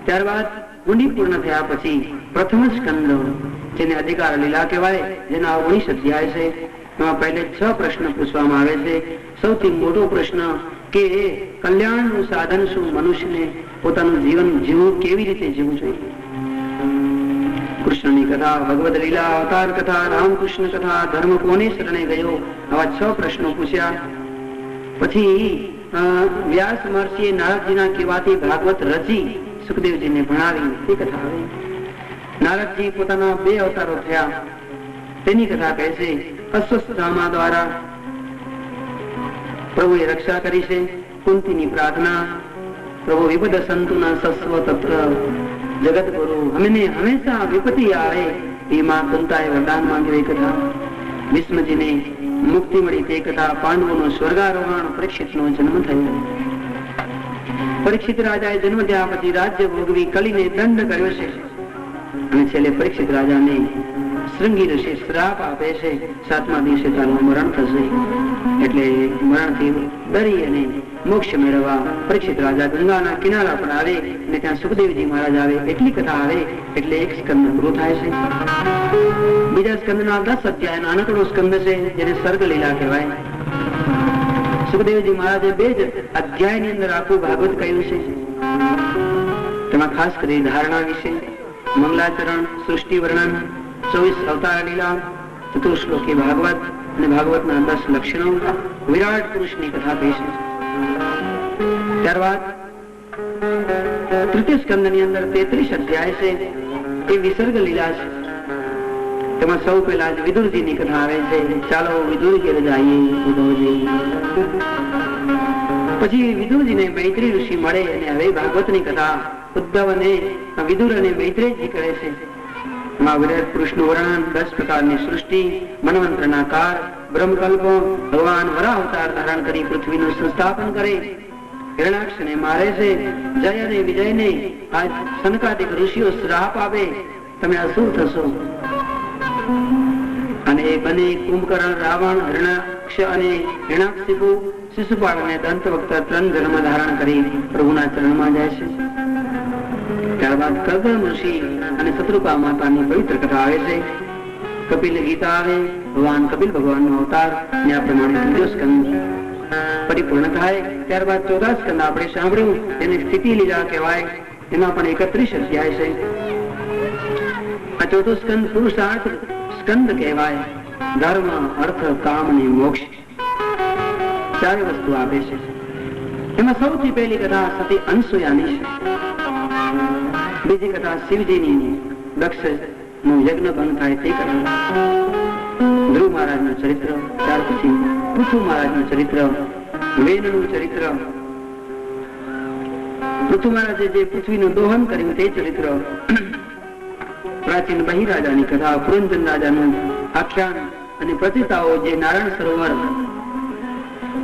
ત્યારબાદ ઊંડી પૂર્ણ થયા પછી પ્રથમ સ્કંદ, જેને અધિકાર લીલા કહેવાય, જેના 19 અધ્યાય છે. એમાં પહેલે 6 પ્રશ્ન પૂછવામાં આવે છે. સૌથી મોટો પ્રશ્ન કે કલ્યાણનું સાધન શું, મનુષ્યને પોતાનું જીવન જીવવું કેવી રીતે જીવવું જોઈએ. કૃષ્ણની કથા, ભગવદ લીલા, અવતાર કથા, રામકૃષ્ણ કથા, ધર્મ કોને શરણે ગયો, આવા 6 પ્રશ્નો પૂછ્યા. પછી વ્યાસ મહર્ષિએ નારદજીના કહેવાથી ભાગવત રચી સુખદેવજીને ભણાવી, તે કથા આવે. નારદજી પોતાના 2 અવતારો થયા તેની કથા કહે છે. અસ્વસ્થામા દ્વારા પ્રભુએ રક્ષા કરી છે. કુંતીની પ્રાર્થના, પ્રભુ વિપદ સંતુના સસ્વ તત્ર જગત ગુરુ, અમને હંમેશા વિપત્તિ આવે એ માં કુંતાએ વરદાન માંગ્યું, એ કથા. ભીષ્મજીને મુક્તિ મળી તે કથા. પાંડવોનો સ્વર્ગારોહણ, પરીક્ષિતનો જન્મ થયો. પરીક્ષિત રાજાએ જન્મ થયા પછી રાજ્ય ભોગવી કલીને દંડ કર્યો છે. અને છેલ્લે પરીક્ષિત રાજાને શૃંગી ઋષિ શ્રાપ આપે છે, 7મા દિવસે તારું મરણ થશે. એટલે મરણથી ડરી અને મોક્ષ મેળવવા પરીક્ષિત રાજા ગંગાના કિનારા પર આવે અને ત્યાં સુખદેવજી મહારાજ આવે. એટલી કથા આવે એટલે 1 સ્કંદ પૂરો થાય છે. બીજા સ્કંદના 10 અધ્યાય નાનકડો સ્કંદ છે, જેને સર્ગ લીલા કહેવાય. સુખદેવજી મહારાજે 2 જ અધ્યાયની અંદર આખું ભાગવત કહ્યું છે. તેમાં ખાસ કરી ધારણા વિશે, મંગલાચરણ, સૃષ્ટિ વર્ણન, 24 અવતાર લીલા, ચતુશ્લોકી ભાગવત અને ભાગવતના 10 લક્ષણો, વિરાટ પુરુષની કથા કહી છે. ત્યારબાદ તૃતીય સ્કંદની અંદર 33 અધ્યાય છે, એ વિસર્ગ લીલા છે. તેમાં સૌ પહેલા જ વિદુરજીની કથા આવે છે. ચાલો વિદુર ઘેર જઈએ ઉદ્ધવજી. પછી વિદુરજીને મૈત્રી ઋષિ મળે અને હવે ભાગવતની કથા ઉદ્ધવ અને વિદુર અને મૈત્રેયજી કરે છે. એમાં વિરાટ પુરુષનું વર્ણન, 10 પ્રકારની સૃષ્ટિ, મન્વંતરના કાર, બ્રહ્મકલ્પો, ભગવાન વરાહ અવતાર ધારણ કરી પૃથ્વીનું સંસ્થાપન કરે, હિરણાક્ષને મારે છે, જય અને વિજયને આ સનકાદિક ઋષિઓ શ્રાપ આપે, તમે અસુર થશો. અને એ બંને કુંભકર્ણ, રાવણ, હિરણાક્ષ અને હિરણાક્ષિપુ શિશુપાળ અને દંત વક્તા 3 જન્મ ધારણ કરી પ્રભુના ચરણમાં જાય છે. ત્યારબાદ કર્દમ ઋષિ અને શત્રુપા માતાની પવિત્ર કથા આવે છે. કપિલ ગીતા આવે, ભગવાન કપિલ ભગવાનનો અવતાર અને આ પ્રમાણે ત્રીજો સ્કંદ પરિપૂર્ણ થાય. ત્યારબાદ 14 સ્કંદ આપણે સાંભળ્યું, એને સ્થિતિ લીલા કહેવાય. એમાં પણ 31 અધ્યાય છે. આ ચોથો સ્કંદ પુરુષાર્થ સ્કંદ કહેવાય. ધર્મ, અર્થ, કામ અને મોક્ષ 4 વસ્તુ આપે છે. એમાં સૌથી પહેલી કથા સતી અનસૂયાની છે. બીજી કથા શિવજીની દક્ષ નું યજ્ઞ બંધ થાય તે કથા. ધ્રુવ મહારાજ નું ચરિત્ર, ત્યાર પછી પૃથુ મહારાજ નું ચરિત્ર, વેદ નું ચરિત્ર, પૃથુ મહારાજે જે પૃથ્વીનું દોહન કર્યું તે ચરિત્ર, પ્રાચીન બહિરાજાની કથા, પુરંજન રાજાનું આખ્યાન અને પ્રતિતાઓ જે નારાયણ સરોવર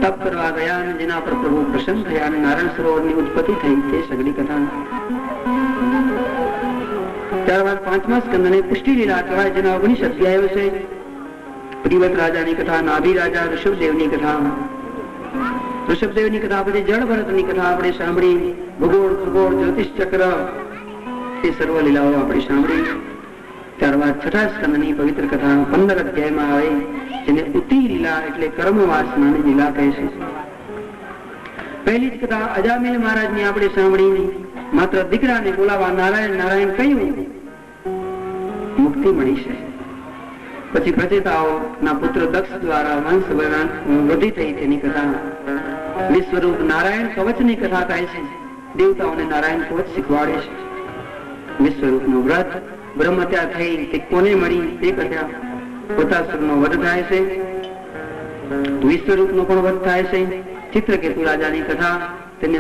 તપ કરવા ગયા અને જેના પર પ્રભુ પ્રસન્ન થયા અને નારાયણ સરોવરની ઉત્પત્તિ થઈ તે સગળી કથા. ત્યારબાદ 5મા સ્કંદને પુષ્ટિ લીલા કહેવાય, જેના 19 અધ્યાયો છે. પ્રિવત રાજાની કથા, નાભી રાજા, ઋષભદેવની કથા. ઋષભદેવની કથા પછી જળ ભરતની કથા આપણે સાંભળી. ભૂગોળ, ખગોળ, જ્યોતિષ ચક્ર એ સર્વ લીલાઓ આપણે સાંભળી. ત્યારબાદ 6ઠા સ્કંદની પવિત્ર કથા 15 અધ્યાયમાં આવે, જેને ઉતિ લીલા એટલે કર્મ વાસનાની લીલા કહે છે. પહેલી જ કથા અજામિલ મહારાજની આપણે સાંભળી. માત્ર દીકરાને બોલાવા નારાયણ નારાયણ કહ્યું, મુક્તિ મળી છે. પછી પ્રચેતાઓ ના પુત્ર દક્ષ દ્વારા વંશ વૃદ્ધિ થઈ તેની કથા. વિશ્વરૂપ નારાયણ કવચની કથા કહે છે. દેવતાઓને નારાયણ કવચ શીખવાડે છે. વિશ્વરૂપ નું વ્રત, બ્રહ્મત્યા થઈ તે કોને મળી તે કથા. પોતાસુરનો વધ થાય છે. વિશ્વરૂપ નો પણ વધ થાય છે. ચિત્રકેતુ રાજાની કથા, તેને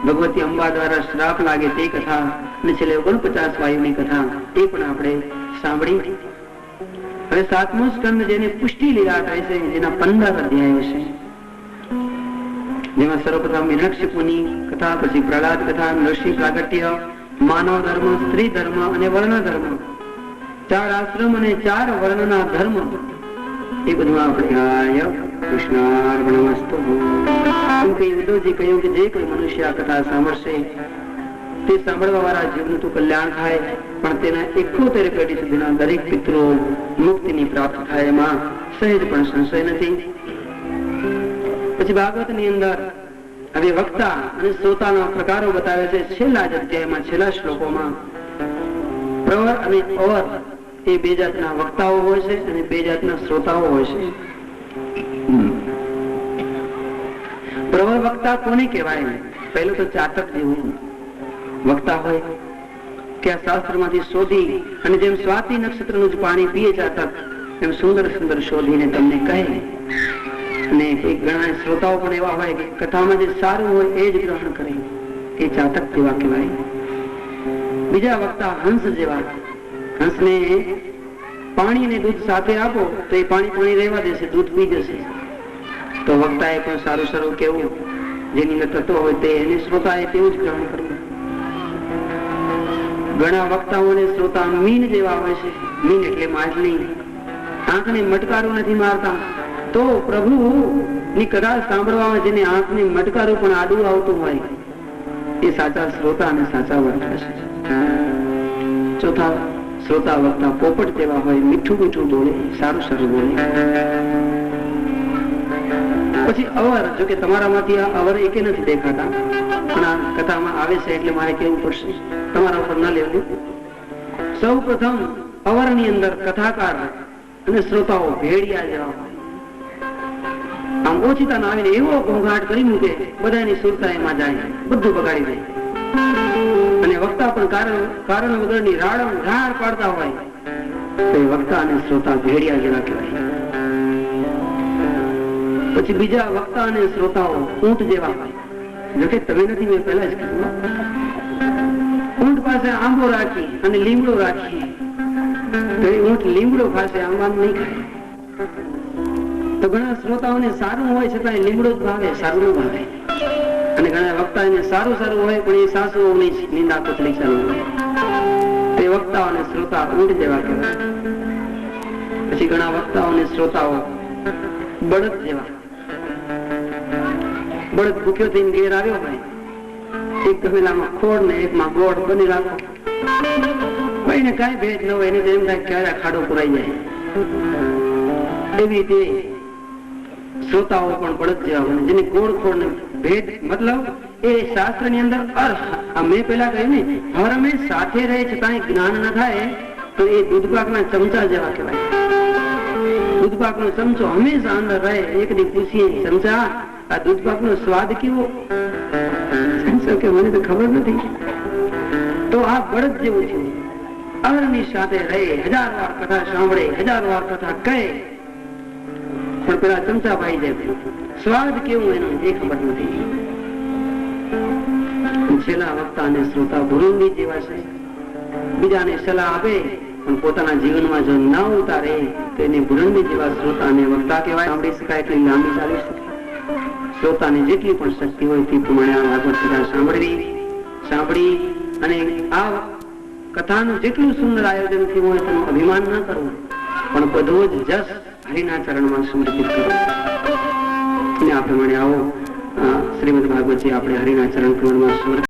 ભગવતી અંબા દ્વારા શ્રાપ લાગે તે કથા, અને છેલ્લે 49 વાયુની કથા એ પણ આપણે સાંભળી. હવે 7મો સ્કંદ જેને પુષ્ટિ લીલા કહે છે, જેના 15 અધ્યાયો છે. જેમાં સર્વપ્રથમ હિરણ્યકશિપુની કથા, પછી પ્રહલાદ કથા, નૃષિ પ્રાગટ્ય, માનવ ધર્મ, સ્ત્રી ધર્મ અને વર્ણ ધર્મ, 4 આશ્રમ અને 4 વર્ણના ધર્મ એ બધું આપણે કૃષ્ણાર્પણમસ્તુ. ઉદ્ધવજી કહ્યું કે જે કોઈ મનુષ્ય આ કથા સાંભળશે તે સાંભળવા વાળા જીવનું તો કલ્યાણ થાય, પણ તેના 71 પેઢી સુધીના દરેક પિતૃઓ મુક્તિની પ્રાપ્ત થાય, એમાં સહેજ પણ સંશય નથી. પછી ભાગવત ની અંદર હવે વક્તા અને શ્રોતાના પ્રકારો બતાવે છે. છેલ્લા જ અધ્યાયમાં, છેલ્લા શ્લોકોમાં પ્રવર અને અવર એ 2 જાતના વક્તાઓ હોય છે અને 2 જાતના શ્રોતાઓ હોય છે. પ્રવર વક્તા કોને કહેવાય? પહેલું તો ચાતક જેવું વક્તા હોય કે આ શાસ્ત્રમાંથી શોધી, અને જેમ સ્વાતિ નક્ષત્રનું જ પાણી પીએ ચાતક, એમ સુંદર સુંદર શોધીને તમને કહે. અને ઘણા શ્રોતાઓ પણ એવા હોય કે કથામાં જે સારું હોય એ જ ગ્રહણ કરે, એ ચાતક જેવા કહેવાય. બીજા વક્તા હંસ જેવા. હંસને પાણી અને દૂધ સાથે આપો તો એ પાણી રહેવા દેશે, દૂધ પી જશે. તો વક્તા એ પણ સારું સારું કેવું, જેની અંદર તત્વ હોય તે એને શ્રોતા એ તેવું જ ગ્રહણ કરવું. ઘણા વક્તાઓ અને શ્રોતા મીન જેવા હોય છે. મીન એટલે માછલી. આંખને મટકારું નથી મારતા, તો પ્રભુ ની કથા સાંભળવામાં જેને આંખને મટકારું પણ આડું આવતું હોય એ સાચા શ્રોતા અને સાચા વક્તા છે. ચોથા શ્રોતા વક્તા પોપટ જેવા હોય, મીઠું મીઠું બોલે, સારું સારું બોલે. પછી અવર, જો કે તમારામાંથી આ અવર એકે નથી દેખાતા, પણ આ કથામાં આવે છે એટલે મારે કેવું પડશે, તમારા ઉપર ન લેવું. સૌ પ્રથમ અવરની અંદર કથાકાર અને શ્રોતાઓ ભેડિયા જેવા હોય. આમ ઓછીતા આવીને એવો ઘોંઘાટ કરી મૂકે, બધાની સુરતા એમાં જાય, બધું બગાડી દે. અને વક્તા પણ કારણ વગરની રાડ પાડતા હોય તો એ વક્તા અને શ્રોતા ભેડિયા જેવા કહેવાય. પછી બીજા વક્તા અને શ્રોતાઓ ઊંટ જેવા હોય. જોકે તમે નથી, મેં પહેલા જ કીધું, ઊંટ પાસે આંબો રાખી અને લીમડો રાખી તો એ ઊંટ લીમડો ખાશે, આંબાનું નહીં ખાય. તો ઘણા શ્રોતાઓને સારું હોય છતાં લીમડો જ ભાવે, સારું ન ભાવે. અને ઘણા વક્તા એને સારું સારું હોય પણ એ સાસુઓની નિંદા કોતરી ચાલુ હોય, તે વક્તાઓ અને શ્રોતા ઊંટ જેવા કહેવાય. પછી ઘણા વક્તાઓ અને શ્રોતાઓ બળદ જેવા. બળદ ભૂખ્યો થઈને ઘેર આવ્યો ભાઈ, એક તપેલામાં ખોળ ને એકમાં ગોળ બની રાખો, કોઈને કઈ ભેદ ન હોય, એને એમ થાય ક્યારે ખાડો પુરાઈ જાય. એવી રીતે શ્રોતાઓ પણ બળદ જેવા બને, જેની ગોળ ખોળ ને ભેદ, મતલબ એ શાસ્ત્ર ની અંદર મેં પેલા કહ્યું ને, હરમે સાથે રહે છતાં જ્ઞાન ન થાય તો એ દૂધપાક ના ચમચા જેવા કહેવાય. દૂધપાક નો ચમચો હંમેશા અંદર રહે. એક દી પૂછીએ ચમચા આ દૂધપાક નો સ્વાદ કેવો? કે મને તો ખબર નથી. તો આ બળદ જેવું છે, અરની સાથે રહે, 1000 વાર કથા સાંભળે, 1000 વાર કથા કહે, પણ પેલા ચમચા ભાઈ જાય, સ્વાદ કેવું એનો એ ખબર નથી. છેલ્લા વક્તા અને શ્રોતા ભુરંગી જેવા છે, બીજાને સલાહ આપે પણ પોતાના જીવનમાં જો ના ઉતારે તો એને ભુરંગી જેવા શ્રોતા અને વક્તા કહેવાય. સાંભળી શકાય એટલી લાંબી ચાલી શકે. શ્રોતાની જેટલી પણ શક્તિ હોય તે પ્રમાણે આ ભાગવત કથા સાંભળી અને આ કથાનું જેટલું સુંદર આયોજન થયું હોય તેનું અભિમાન ન કરવું, પણ બધો જ જસ હરિના ચરણમાં સમર્પિત કરવો. અને આ પ્રમાણે આવો શ્રીમદ ભાગવતજી આપણે હરિના ચરણ કમળમાં સમર્પિત